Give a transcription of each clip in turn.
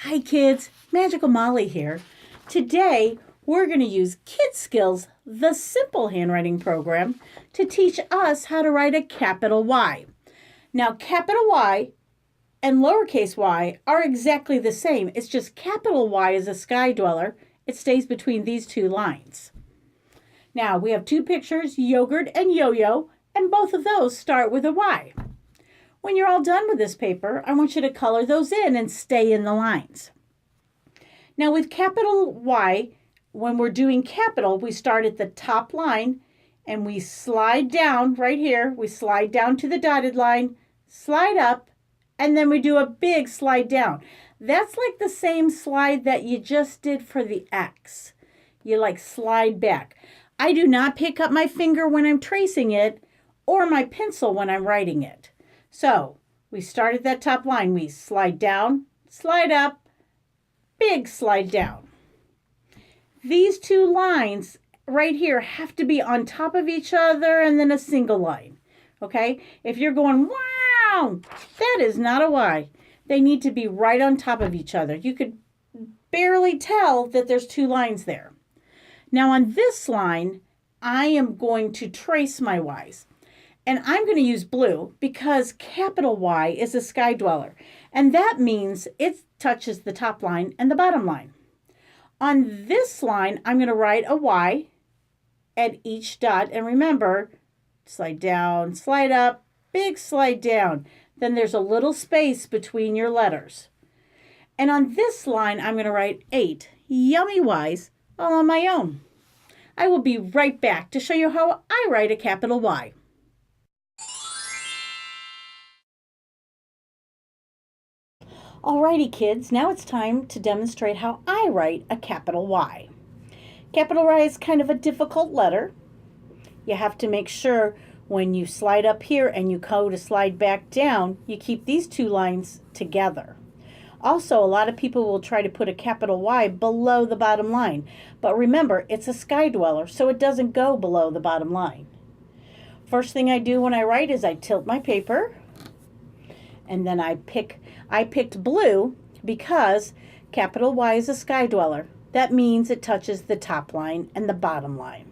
Hi kids, Magical Molly here. Today we're going to use Kidz Skillz, the Simple Handwriting Program, to teach us how to write a capital Y. Now capital Y and lowercase y are exactly the same. It's just capital Y is a sky dweller. It stays between these two lines. Now we have two pictures, yogurt and yo-yo, and both of those start with a Y. When you're all done with this paper, I want you to color those in and stay in the lines. Now with capital Y, when we're doing capital, we start at the top line and we slide down right here. We slide down to the dotted line, slide up, and then we do a big slide down. That's like the same slide that you just did for the X. You like slide back. I do not pick up my finger when I'm tracing it or my pencil when I'm writing it. So we start at that top line. We slide down, slide up, big slide down. These two lines right here have to be on top of each other and then a single line. Okay? If you're going, wow, that is not a Y. They need to be right on top of each other. You could barely tell that there's two lines there. Now on this line, I am going to trace my Y's. And I'm going to use blue because capital Y is a sky dweller. And that means it touches the top line and the bottom line. On this line, I'm going to write a Y at each dot. And remember, slide down, slide up, big slide down. Then there's a little space between your letters. And on this line, I'm going to write 8 yummy Y's all on my own. I will be right back to show you how I write a capital Y. Alrighty kids, now it's time to demonstrate how I write a capital Y. Capital Y is kind of a difficult letter. You have to make sure when you slide up here and you go to slide back down, you keep these two lines together. Also, a lot of people will try to put a capital Y below the bottom line. But remember, it's a sky dweller, so it doesn't go below the bottom line. First thing I do when I write is I tilt my paper, and then I picked blue because capital Y is a sky dweller. That means it touches the top line and the bottom line.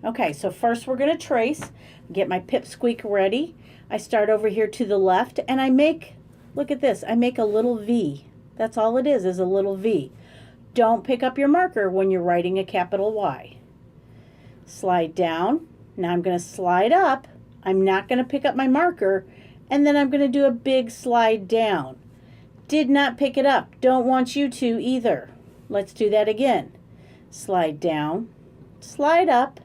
Okay, so first we're going to trace. Get my pipsqueak ready. I start over here to the left and I make, look at this, I make a little V. That's all it is a little V. Don't pick up your marker when you're writing a capital Y. Slide down. Now I'm going to slide up. I'm not going to pick up my marker. And then I'm going to do a big slide down. Did not pick it up. Don't want you to either. Let's do that again. Slide down, slide up,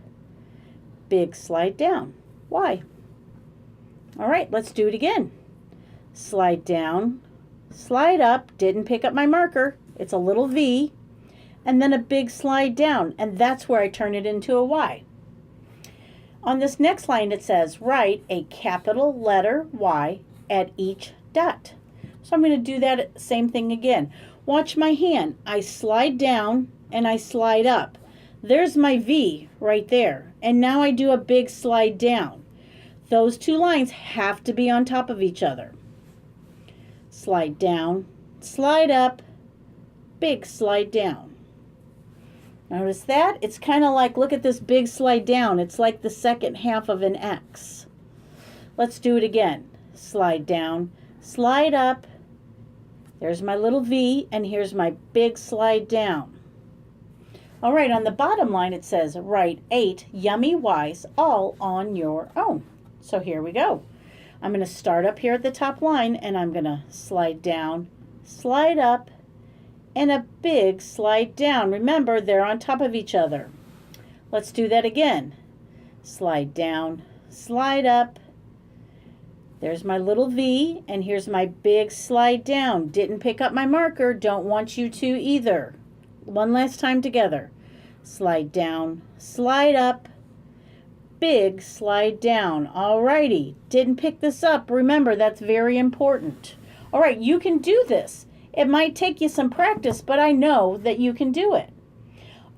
big slide down. Why? All right, let's do it again. Slide down, slide up, didn't pick up my marker. It's a little V, and then a big slide down, and that's where I turn it into a Y. On this next line it says, write a capital letter Y at each dot. So I'm going to do that same thing again. Watch my hand. I slide down and I slide up. There's my V right there. And now I do a big slide down. Those two lines have to be on top of each other. Slide down, slide up, big slide down. Notice that? It's kind of like, look at this big slide down. It's like the second half of an X. Let's do it again. Slide down, slide up. There's my little V, and here's my big slide down. All right, on the bottom line it says, write 8 yummy Y's all on your own. So here we go. I'm going to start up here at the top line, and I'm going to slide down, slide up, and a big slide down. Remember, they're on top of each other. Let's do that again. Slide down, slide up. There's my little V, and here's my big slide down. Didn't pick up my marker. Don't want you to either. One last time together. Slide down, slide up, big slide down. Alrighty. Didn't pick this up. Remember, that's very important. All right, you can do this. It might take you some practice, but I know that you can do it.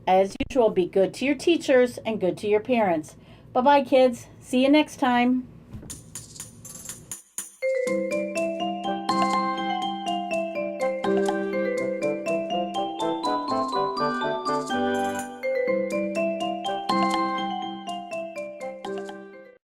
As usual, be good to your teachers and good to your parents. Bye-bye, kids. See you next time.